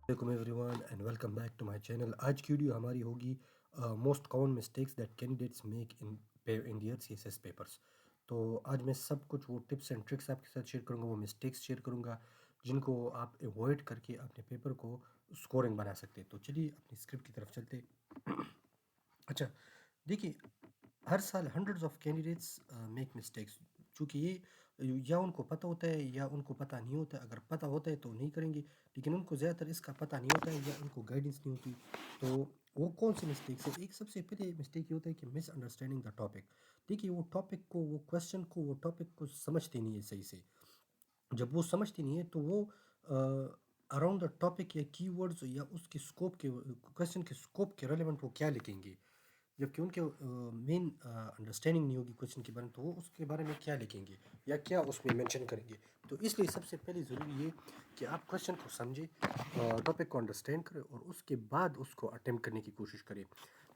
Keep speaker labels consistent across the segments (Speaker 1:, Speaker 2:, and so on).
Speaker 1: Welcome everyone and welcome back to my channel. آج کی video ہماری ہوگی most common mistakes that candidates make in their C S S papers. تو آج میں سب کچھ وہ ٹپس اینڈ ٹرکس آپ کے ساتھ شیئر کروں گا، وہ مسٹیکس شیئر کروں گا جن کو آپ ایوائڈ کر کے اپنے پیپر کو اسکورنگ بنا سکتے. تو چلیے اپنی اسکرپٹ کی طرف چلتے. اچھا دیکھیے، ہر سال hundreds of candidates make mistakes. چونکہ یہ یا ان کو پتہ ہوتا ہے یا ان کو پتہ نہیں ہوتا ہے. اگر پتہ ہوتا ہے تو نہیں کریں گے، لیکن ان کو زیادہ تر اس کا پتہ نہیں ہوتا ہے یا ان کو گائیڈنس نہیں ہوتی. تو وہ کون سی مسٹیکس ہے؟ ایک سب سے پہلے مسٹیک یہ ہوتا ہے کہ مس انڈرسٹینڈنگ دا ٹاپک. دیکھیے، وہ ٹاپک کو، وہ کویشچن کو، وہ ٹاپک کو سمجھتے نہیں ہے صحیح سے. جب وہ سمجھتی نہیں ہے تو وہ اراؤنڈ دا ٹاپک یا کی ورڈز یا اس کے اسکوپ کے، کویشچن کے اسکوپ کے ریلیونٹ وہ کیا لکھیں گے. جبکہ ان کے مین انڈرسٹینڈنگ نہیں ہوگی کویشچن کے بارے میں، تو وہ اس کے بارے میں کیا لکھیں گے یا کیا اس میں مینشن کریں گے. تو اس لیے سب سے پہلے ضروری یہ کہ آپ کویشچن کو سمجھیں، ٹاپک کو انڈرسٹینڈ کریں اور اس کے بعد اس کو اٹیمپٹ کرنے کی کوشش کریں.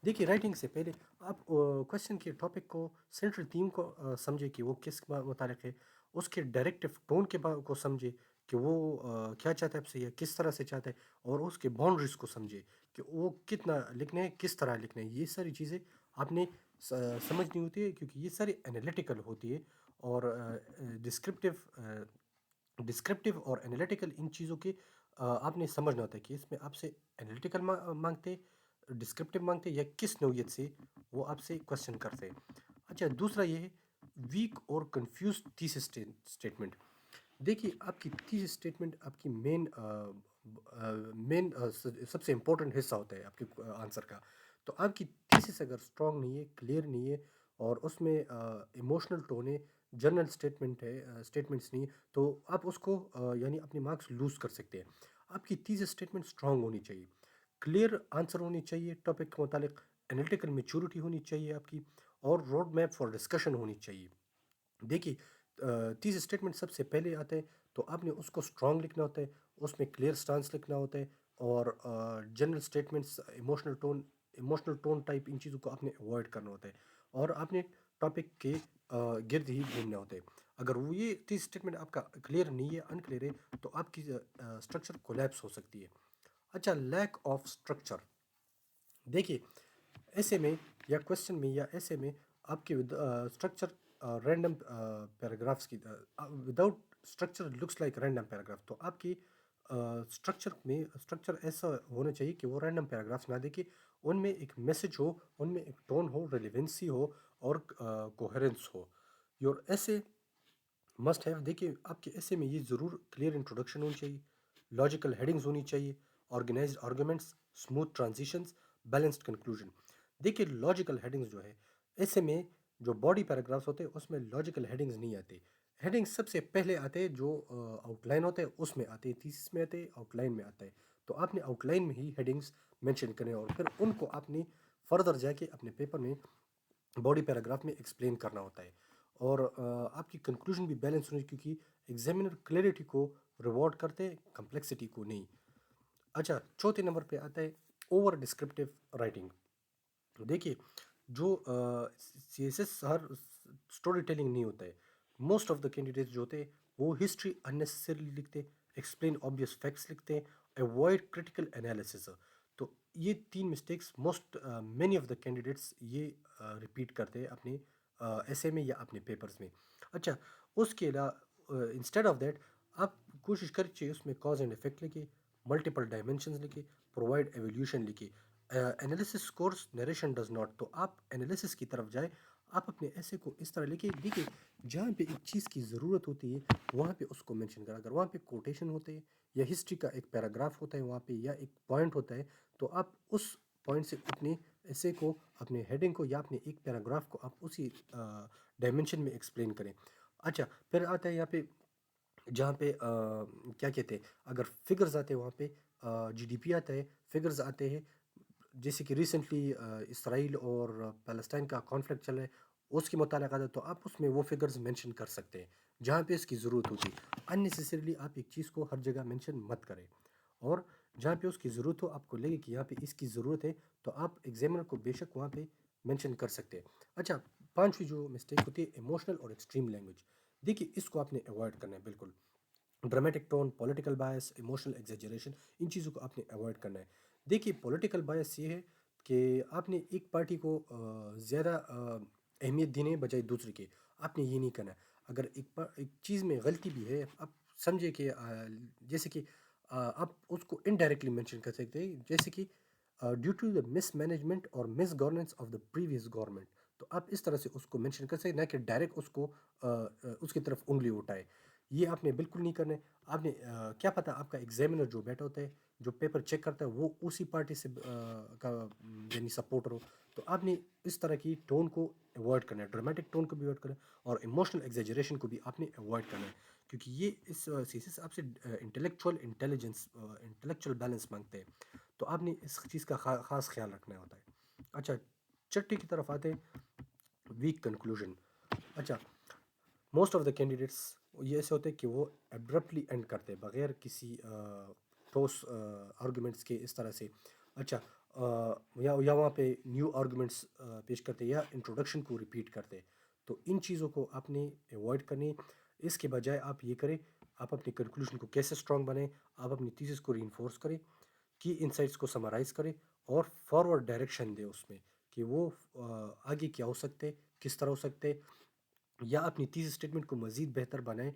Speaker 1: دیکھیے، رائٹنگ سے پہلے آپ کویشچن کے ٹاپک کو، سینٹرل تھیم کو سمجھیں کہ وہ کس متعلق ہے. اس کے ڈائریکٹو ٹون کے کو سمجھے کہ وہ کیا چاہتا ہے آپ سے یا کس طرح سے چاہتا ہے. اور اس کے باؤنڈریز کو سمجھے کہ وہ کتنا لکھنا ہے، کس طرح لکھنا ہے. یہ ساری چیزیں آپ نے سمجھنی ہوتی ہے، کیونکہ یہ ساری انالیٹیکل ہوتی ہے. اور ڈسکرپٹیو اور انالیٹیکل، ان چیزوں کے آپ نے سمجھنا ہوتا ہے کہ اس میں آپ سے انالیٹیکل مانگتے، ڈسکرپٹیو مانگتے، یا کس نوعیت سے وہ آپ سے کویشچن کرتے. اچھا، دوسرا یہ ہے ویک اور کنفیوز تھیسس اسٹیٹمنٹ. دیکھیے، آپ کی تھیسس اسٹیٹمنٹ آپ کی مین سب سے امپورٹنٹ حصہ ہوتا ہے آپ کے آنسر کا. تو آپ کی تھیسس اگر اسٹرانگ نہیں ہے، کلیئر نہیں ہے، اور اس میں ایموشنل ٹون ہے، جنرل اسٹیٹمنٹ ہے، اسٹیٹمنٹس نہیں ہے، تو آپ اس کو یعنی اپنے مارکس لوز کر سکتے ہیں. آپ کی تھیسس اسٹیٹمنٹ اسٹرانگ ہونی چاہیے، کلیئر آنسر ہونی چاہیے ٹاپک کے متعلق، انالیٹیکل میچورٹی ہونی چاہیے آپ کی، اور روڈ میپ فار ڈسکشن ہونی چاہیے. دیکھیے، تیس اسٹیٹمنٹ سب سے پہلے آتا ہے، تو آپ نے اس کو اسٹرانگ لکھنا ہوتا ہے، اس میں کلیئر سٹانس لکھنا ہوتا ہے. اور general statements, emotional tone type, ان چیزوں کو آپ نے اوائڈ کرنا ہوتا ہے. اور آپ نے ٹاپک کے گرد ہی گھومنا ہوتا ہے. اگر وہ یہ تیس اسٹیٹمنٹ آپ کا کلیئر نہیں ہے، انکلیئر ہے، تو آپ کی اسٹرکچر کولیپس ہو سکتی ہے. اچھا، لیک آف اسٹرکچر. دیکھیے، ایسے میں یا کویشچن میں یا ایسے میں آپ کے اسٹرکچر رینڈم پیراگرافس کی، without structure looks like random paragraph. تو آپ کی اسٹرکچر ایسا ہونا چاہیے کہ وہ رینڈم پیراگرافس نہ دیکھے، ان میں ایک میسج ہو، ان میں ایک ٹون ہو، ریلیونسی ہو، اور کوہرنس ہو. یور ایسے مسٹ ہیو. دیکھیے، آپ کے ایسے میں یہ ضرور کلیئر انٹروڈکشن ہونی چاہیے، لاجیکل ہیڈنگز ہونی چاہیے، organised arguments, smooth transitions, balanced conclusion. دیکھیے، لاجیکل ہیڈنگز جو ہے، ایسے میں جو باڈی پیراگرافس ہوتے ہیں اس میں لاجیکل ہیڈنگز نہیں آتے. ہیڈنگ سب سے پہلے آتے جو آؤٹ لائن ہوتا ہے اس میں آتے، تھیسس میں آتے، آؤٹ لائن میں آتا ہے. تو آپ نے آؤٹ لائن میں ہی ہیڈنگز مینشن کریں، اور پھر ان کو آپ نے فردر جا کے اپنے پیپر میں باڈی پیراگراف میں ایکسپلین کرنا ہوتا ہے. اور آپ کی کنکلوژن بھی بیلنس ہونی، کیونکہ ایگزامینر کلیئرٹی کو ریوارڈ کرتے ہیں، کمپلیکسٹی کو نہیں. اچھا، چوتھے نمبر پہ آتا ہے اوور ڈسکرپٹیو رائٹنگ. دیکھیے، جو سی ایس ایس ہر اسٹوری ٹیلنگ نہیں ہوتا ہے. موسٹ آف دا کینڈیڈیٹس جو ہوتے ہیں وہ ہسٹری اننیسسریلی لکھتے، ایکسپلین آبویس فیکٹس لکھتے ہیں، اوائڈ کرٹیکل انالیسس. تو یہ تین mistakes most many of the candidates یہ ریپیٹ کرتے ہیں اپنے ایسے میں یا اپنے پیپرز میں. اچھا، اس کے علاوہ انسٹیڈ آف دیٹ آپ کوشش کریے اس میں کاز اینڈ افیکٹ لکھے، ملٹیپل ڈائمینشنز لکھے، پرووائڈ ایولیوشن لکھے. Analysis course narration does not. تو آپ انالیسس کی طرف جائیں، آپ اپنے ایسے کو اس طرح لکھیں. دیکھیے، جہاں پہ ایک چیز کی ضرورت ہوتی ہے وہاں پہ اس کو مینشن کریں. اگر وہاں پہ کوٹیشن ہوتے ہیں یا ہسٹری کا ایک پیراگراف ہوتا ہے وہاں پہ، یا ایک پوائنٹ ہوتا ہے، تو آپ اس پوائنٹ سے اپنے ایسے کو، اپنے ہیڈنگ کو یا اپنے ایک پیراگراف کو آپ اسی ڈائمینشن میں ایکسپلین کریں. اچھا، پھر آتا ہے یہاں پہ جہاں پہ کیا کہتے ہیں، اگر فگرز آتے ہیں وہاں پہ جی ڈی پی آتا ہے، فگرز آتے ہیں. جیسے کہ ریسنٹلی اسرائیل اور پیلسٹائن کا کانفلکٹ چل رہا ہے، اس کے متعلق آتا ہے، تو آپ اس میں وہ فگرز مینشن کر سکتے ہیں جہاں پہ اس کی ضرورت ہوتی ہے. اننیسیسریلی آپ ایک چیز کو ہر جگہ مینشن مت کریں، اور جہاں پہ اس کی ضرورت ہو، آپ کو لگے کہ یہاں پہ اس کی ضرورت ہے، تو آپ ایگزامنر کو بے شک وہاں پہ مینشن کر سکتے ہیں. اچھا، پانچویں جو مسٹیک ہوتی ہے ایموشنل اور ایکسٹریم لینگویج. دیکھیے، اس کو آپ نے اوائڈ کرنا ہے بالکل. ڈرامیٹک ٹون، پولیٹیکل بائس، ایموشنل ایگزیجریشن، ان چیزوں کو آپ نے اوائڈ کرنا ہے۔ دیکھیے پولیٹیکل بائس یہ ہے کہ آپ نے ایک پارٹی کو زیادہ اہمیت دینے بجائے دوسرے کے، آپ نے یہ نہیں کرنا ہے۔ اگر ایک چیز میں غلطی بھی ہے، آپ سمجھے کہ جیسے کہ آپ اس کو انڈائریکٹلی مینشن کر سکتے ہیں، جیسے کہ due to the mismanagement اور misgovernance of the previous government, تو آپ اس طرح سے اس کو مینشن کر سکتے، نہ کہ ڈائریکٹ اس کو اس کی طرف انگلی اٹھائے۔ یہ آپ نے بالکل نہیں کرنا ہے۔ آپ نے کیا پتہ آپ کا ایگزامینر جو بیٹھا ہوتا ہے، جو پیپر چیک کرتا ہے، وہ اسی پارٹی سے کا یعنی سپورٹر ہو، تو آپ نے اس طرح کی ٹون کو اوائڈ کرنا ہے، ڈرامیٹک ٹون کو بھی اوائڈ کرنا ہے، اور ایموشنل ایگزیجریشن کو بھی آپ نے اوائڈ کرنا ہے، کیونکہ یہ اس چیز سے آپ سے انٹلیکچوئل انٹیلیجنس، انٹلیکچوئل بیلنس مانگتے ہیں، تو آپ نے اس چیز کا خاص خیال رکھنا ہوتا ہے۔ اچھا، چٹی کی طرف آتے ہیں، ویک کنکلوژن۔ اچھا، موسٹ آف دا کینڈیڈیٹس یہ ایسے ہوتے ہیں کہ وہ ابرپٹلی اینڈ کرتے ہیں بغیر کسی ٹھوس آرگومنٹس کے، اس طرح سے۔ اچھا، یا وہاں پہ نیو آرگومنٹس پیش کرتے یا انٹروڈکشن کو ریپیٹ کرتے، تو ان چیزوں کو آپ نے اوائڈ کرنی ہے۔ اس کے بجائے آپ یہ کریں، آپ اپنی کنکلوژن کو کیسے اسٹرانگ بنائیں، آپ اپنی تھیسس کو ری انفورس کریں، کی انسائٹس کو سمرائز کریں، اور فارورڈ ڈائریکشن دیں اس میں کہ وہ آگے کیا ہو سکتے، کس طرح ہو سکتے، یا اپنی تیز اسٹیٹمنٹ کو مزید بہتر بنائیں،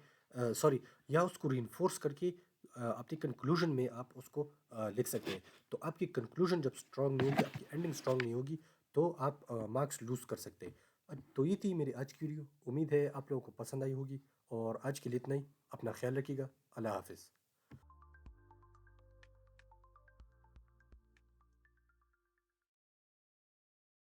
Speaker 1: سوری، یا اس کو ری انفورس کر کے اپنی کنکلوژن میں آپ اس کو لکھ سکتے ہیں۔ تو آپ کی کنکلوژن جب اسٹرانگ نہیں ہوگی، آپ کی اینڈنگ اسٹرانگ نہیں ہوگی، تو آپ مارکس لوز کر سکتے ہیں۔ تو یہ تھی میری آج کی ویڈیو، امید ہے آپ لوگوں کو پسند آئی ہوگی، اور آج کے لیے اتنا ہی۔ اپنا خیال رکھیے گا، اللہ حافظ۔